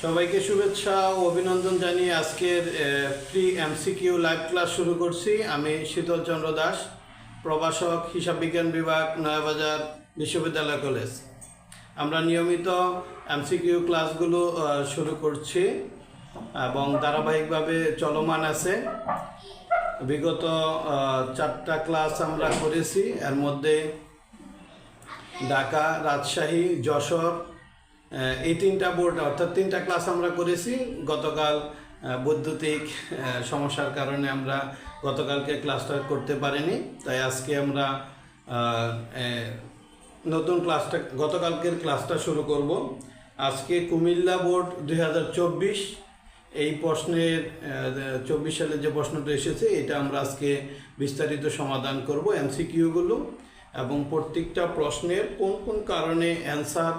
সবাইকে শুভেচ্ছা ও অভিনন্দন জানিয়ে আজকের প্রি এমসিকিউ লাইভ ক্লাস শুরু করছি। আমি শীতল চন্দ্র দাস, প্রভাষক, হিসাব বিজ্ঞান বিভাগ, নয়াবাজার বিশ্ববিদ্যালয় কলেজ। আমরা নিয়মিত এমসিকিউ ক্লাসগুলো শুরু করছি এবং ধারাবাহিকভাবে চলমান আছে। বিগত 4টা ক্লাস আমরা করেছি। এর মধ্যে ঢাকা, রাজশাহী, যশোর, এই 3টা বোর্ড অর্থাৎ 3টা ক্লাস আমরা করেছি। গতকাল বৈদ্যুতিক সমস্যার কারণে আমরা গতকালকে ক্লাসটা করতে পারিনি, তাই আজকে আমরা নতুন ক্লাসটা গতকালকের ক্লাসটা শুরু করব। আজকে কুমিল্লা বোর্ড 2024 এই প্রশ্নের 24 সালে যে প্রশ্নটা এসেছে এটা আমরা আজকে বিস্তারিত সমাধান করব এমসিকিউগুলো, এবং প্রত্যেকটা প্রশ্নের কোন কোন কারণে অ্যান্সার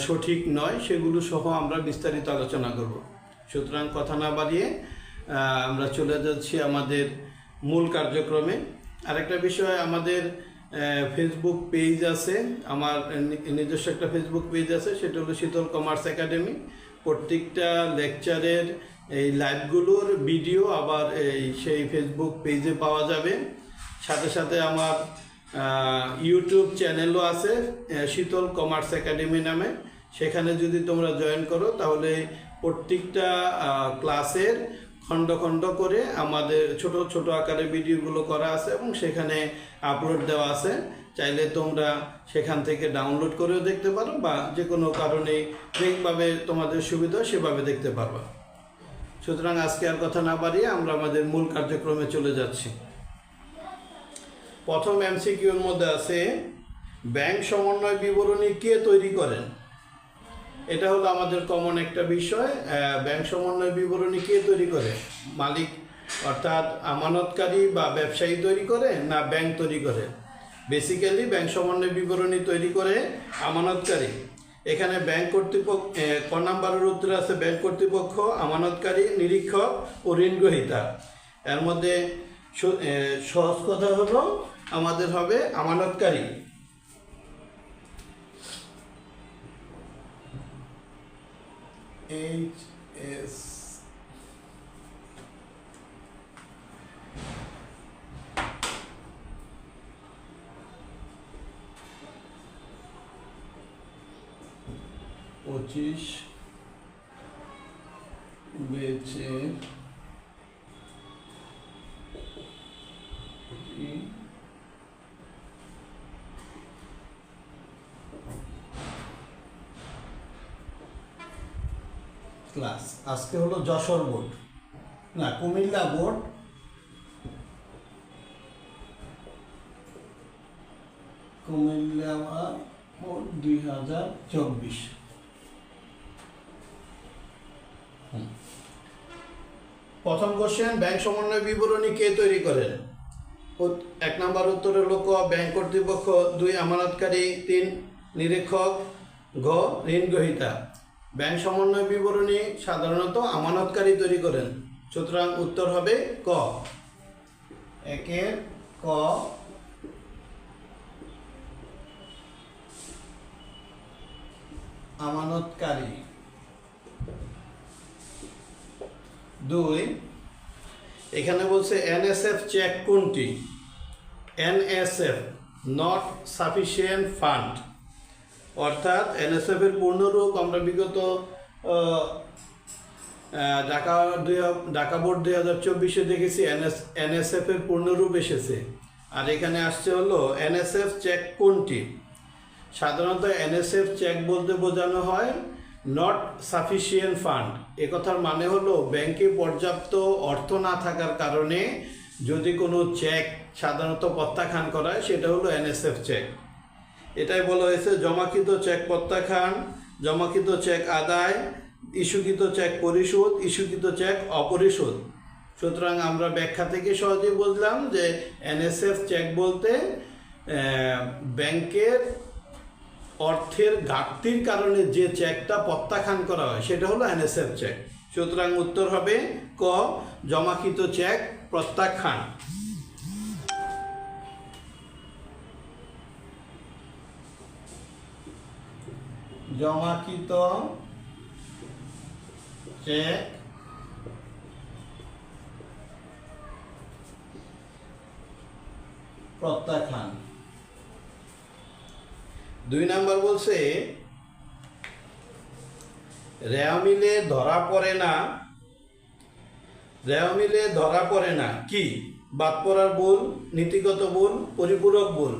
সঠিক নয় সেগুলো সহ আমরা বিস্তারিত আলোচনা করব। সুতরাং কথা না বাড়িয়ে আমরা চলে যাচ্ছি আমাদের মূল কার্যক্রমে। আরেকটা বিষয়, আমাদের ফেসবুক পেজ আছে, আমার নিজস্ব একটা ফেসবুক পেজ আছে, সেটা হলো শীতল কমার্স একাডেমি। প্রত্যেকটা লেকচারের এই লাইভগুলোর ভিডিও আবার সেই ফেসবুক পেজে পাওয়া যাবে। সাথে সাথে আমার ইউটিউব চ্যানেলও আছে শীতল কমার্স একাডেমি নামে। সেখানে যদি তোমরা জয়েন করো তাহলে প্রত্যেকটা ক্লাসের খণ্ড খণ্ড করে আমাদের ছোট ছোট আকারে ভিডিওগুলো করা আছে এবং সেখানে আপলোড দেওয়া আছে। চাইলে তোমরা সেখান থেকে ডাউনলোড করেও দেখতে পারো বা যে কোনো কারণে যেভাবে তোমাদের সুবিধা সেভাবে দেখতে পারবা। সুতরাং আজকে আর কথা না বাড়িয়ে আমরা আমাদের মূল কার্যক্রমে চলে যাচ্ছি। প্রথম এমসিকিউর মধ্যে আছে ব্যাংক সমন্বয় বিবরণী কে তৈরি করেন। এটা হলো আমাদের কমন একটা বিষয়। ব্যাংক সমন্বয় বিবরণী কে তৈরি করে? মালিক অর্থাৎ আমানতকারী বা ব্যবসায়ী তৈরি করে না ব্যাংক তৈরি করে? বেসিক্যালি ব্যাংক সমন্বয় বিবরণী তৈরি করে আমানতকারী। এখানে ব্যাংক কর্তৃপক্ষ ক নাম্বারের উত্তরে আছে ব্যাংক কর্তৃপক্ষ, আমানতকারী, নিরীক্ষক ও ঋণ গ্রহীতা। এর মধ্যে সহজ কথা হলো আমাদের হবে আমানতকারী। HS পঁচিশ বেচে ক্লাস। আজকে হলো যশোর বোর্ড, না কুমিল্লা বোর্ড। কুমিল্লা বোর্ড 2024। প্রথম কোশ্চেন, ব্যাংক সমন্বয় বিবরণী কে তৈরি করেন? 1 নম্বর উত্তরে হলো ক ব্যাংক কর্তৃপক্ষ, 2 আমানতকারী, 3 নিরীক্ষক, ঘ ঋণ গ্রহীতা। ব্যাংক সমন্বয় বিবরণী সাধারণত আমানতকারী তৈরি করেন। সুতরাং উত্তর হবে ক। একের ক আমানতকারী। 2, এখানে বলছে এনএসএফ চেক কোনটি? এনএসএফ নট সাফিসিয়েন্ট ফান্ড, অর্থাৎ এনএসএফ এর পূর্ণরূপ আমরা বিগত ঢাকা বোর্ড 2024 দেখেছি এনএসএফ এর পূর্ণরূপ এসেছে। আর এখানে আসছে হলো এনএসএফ চেক কোনটি। সাধারণত এনএসএফ চেক বলতে বোঝানো হয় নট সাফিসিয়েন্ট ফান্ড। একথার মানে হলো ব্যাংকে পর্যাপ্ত অর্থ না থাকার কারণে যদি কোনো চেক সাধারণত প্রত্যাখ্যান করা হয় সেটা হলো এনএসএফ চেক। এটাই বলা হয়েছে জমাকৃত চেক প্রত্যাখ্যান, জমাকৃত চেক আদায়, ইস্যুকৃত চেক পরিশোধ, ইস্যুকৃত চেক অপরিশোধ। সুতরাং আমরা ব্যাখ্যা থেকে সহজেই বুঝলাম যে এনএসএফ চেক বলতে ব্যাংকের অর্থের ঘাটতির কারণে যে চেকটা প্রত্যাখ্যান করা হয় সেটা হলো এনএসএফ চেক। সুতরাং উত্তর হবে ক জমাকৃত চেক প্রত্যাখ্যান। জমাকৃত চেক প্রত্যাখ্যান। 2 নাম্বার বলছে রেওয়া মিলে ধরা পড়ে না, রেওয়া মিলে ধরা পড়ে না কি? বাদ পড়ার ভুল, নীতিগত ভুল, পরিপূরক ভুল।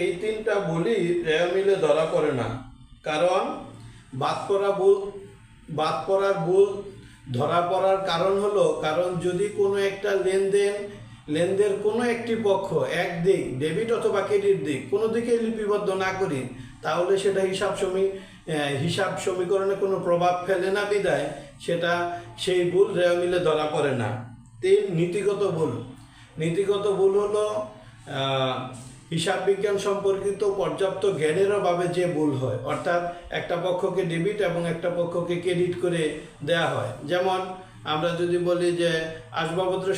এই 3টা ভুলই রেওয়া মিলে ধরা পড়ে না। কারণ বাদ পড়ার ভুল ধরা পড়ার কারণ হলো, কারণ যদি কোনো একটা লেনদেন কোনো একটি পক্ষ একদিক ডেবিট অথবা ক্রেডিট দিক কোনো দিকে লিপিবদ্ধ না করি, তাহলে সেটা হিসাব সমীকরণে কোনো প্রভাব ফেলে না বিদায় সেই ভুল রেওয়া মিলে ধরা পড়ে না। 3 নীতিগত ভুল হলো হিসাব বিজ্ঞান সম্পর্কিত পর্যাপ্ত জ্ঞানের অভাবে যে ভুল হয়, অর্থাৎ একটা পক্ষকে ডেবিট এবং একটা পক্ষকে ক্রেডিট করে দেয়া হয়। যেমন আমরা যদি বলি যে আসবাবপত্র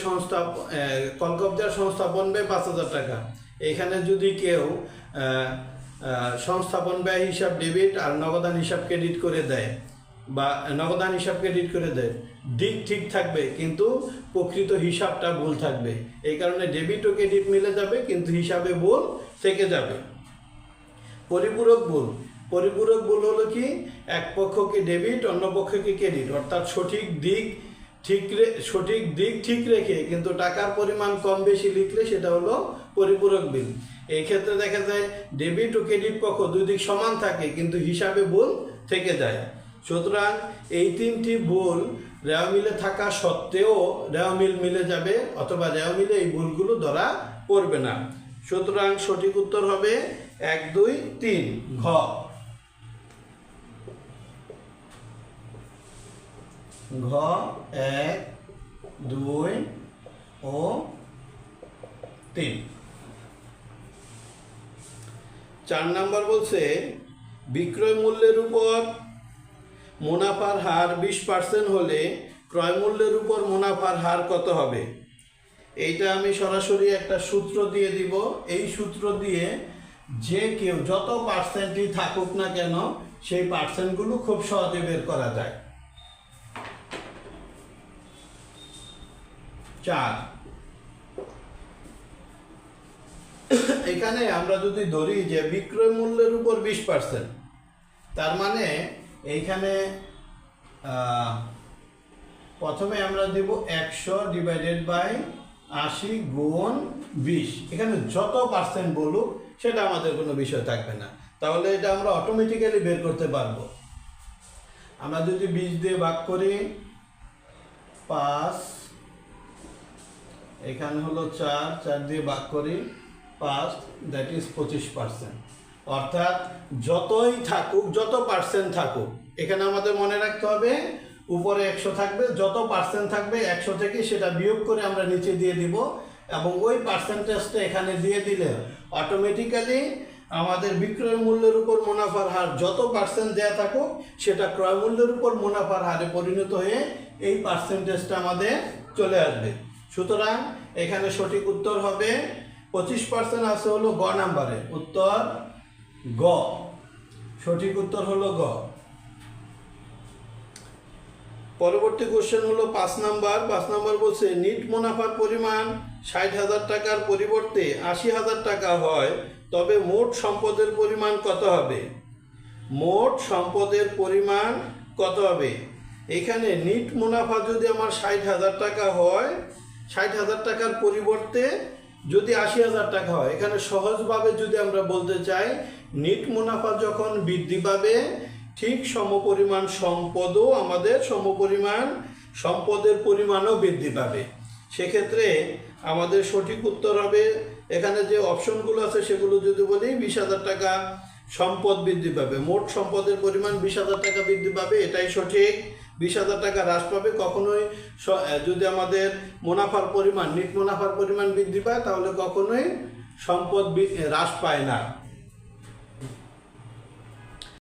কলকবজার সংস্থাপন ব্যয় 5,000 টাকা, এখানে যদি কেউ সংস্থাপন ব্যয় হিসাব ডেবিট আর নগদান হিসাব ক্রেডিট করে দেয় বা নগদান হিসাব ক্রেডিট করে দেয়, দিক ঠিক থাকবে কিন্তু প্রকৃত হিসাবটা ভুল থাকবে। এই কারণে ডেবিট ও ক্রেডিট মিলে যাবে কিন্তু হিসাবে ভুল থেকে যাবে। পরিপূরক ভুল হলো কি? এক পক্ষকে ডেবিট অন্য পক্ষকে ক্রেডিট, অর্থাৎ সঠিক দিক ঠিক রেখে কিন্তু টাকার পরিমাণ কম বেশি লিখলে সেটা হলো পরিপূরক বিল। এই ক্ষেত্রে দেখা যায় ডেবিট ও ক্রেডিট পক্ষ 2 দিক সমান থাকে কিন্তু হিসাবে ভুল থেকে যায়। সুতরাং এই 3টি ভুল রেওয়া মিলে থাকা সত্ত্বেও রেওয়া মিলে যাবে অথবা রেওয়া মিলে এই ভুলগুলো ধরা পড়বে না। সুতরাং সঠিক উত্তর হবে 1, 2, 3 ঘ। ঘ 1, 2 ও 3। 4 নাম্বার বলছে বিক্রয় মূল্যের উপর মুনাফার হার 20% হলে ক্রয় মূল্যের উপর মুনাফার হার কত হবে? এইটা আমি সরাসরি একটা সূত্র দিয়ে দিব। এই সূত্র দিয়ে যে কেউ যত পার্সেন্টই থাকুক না কেন সেই পার্সেন্টগুলো খুব সহজে বের করা যায়। 4 এখানে আমরা যদি ধরি যে বিক্রয় মূল্যের উপর 20%, তার মানে এইখানে প্রথমে আমরা দেব 100/80 গুণ 20। এখানে যত পার্সেন্ট বলুক সেটা আমাদের কোনো বিষয় থাকবে না, তাহলে এটা আমরা অটোমেটিক্যালি বের করতে পারবো। আমরা যদি 20 দিয়ে ভাগ করি 5, এখানে হলো 4 দিয়ে ভাগ করি 5, দ্যাট ইজ 25%। অর্থাৎ যতই থাকুক, যত পার্সেন্ট থাকুক, এখানে আমাদের মনে রাখতে হবে উপরে 100 থাকবে, যত পার্সেন্ট থাকবে 100 থেকে সেটা বিয়োগ করে আমরা নিচে দিয়ে দিব এবং ওই পার্সেন্টেজটা এখানে দিয়ে দিলে অটোমেটিক্যালি আমাদের বিক্রয় মূল্যের উপর মুনাফার হার যত পার্সেন্ট দেওয়া থাকুক সেটা ক্রয় মূল্যের উপর মুনাফার হারে পরিণত হয়ে এই পার্সেন্টেজটা আমাদের চলে আসবে। সুতরাং এখানে সঠিক উত্তর হবে 25% আছে হলো গ নাম্বারে, উত্তর গ। সঠিক উত্তর হলো গ। পরবর্তী কোশ্চেন হলো 5 নাম্বার। 5 নাম্বার বলছে নিট মুনাফার পরিমাণ 60,000 টাকার পরিবর্তে 80,000 টাকা হয়, তবে মোট সম্পদের পরিমাণ কত হবে? মোট সম্পদের পরিমাণ কত হবে? এখানে নিট মুনাফা যদি আমার 60,000 টাকা হয়, 60,000 টাকার পরিবর্তে যদি 80,000 টাকা হয়, এখানে সহজভাবে যদি আমরা বলতে চাই নিট মুনাফা যখন বৃদ্ধি পাবে ঠিক সমপরিমাণ সম্পদও আমাদের সমপরিমাণ সম্পদের পরিমাণও বৃদ্ধি পাবে। সেক্ষেত্রে আমাদের সঠিক উত্তর হবে, এখানে যে অপশনগুলো আছে সেগুলো যদি বলি 20,000 টাকা সম্পদ বৃদ্ধি পাবে, মোট সম্পদের পরিমাণ 20,000 টাকা বৃদ্ধি পাবে, এটাই সঠিক। 20,000 টাকা হ্রাস পাবে কখনোই, যদি আমাদের মুনাফার পরিমাণ নিট মুনাফার পরিমাণ বৃদ্ধি পায় তাহলে কখনোই সম্পদ হ্রাস পায় না।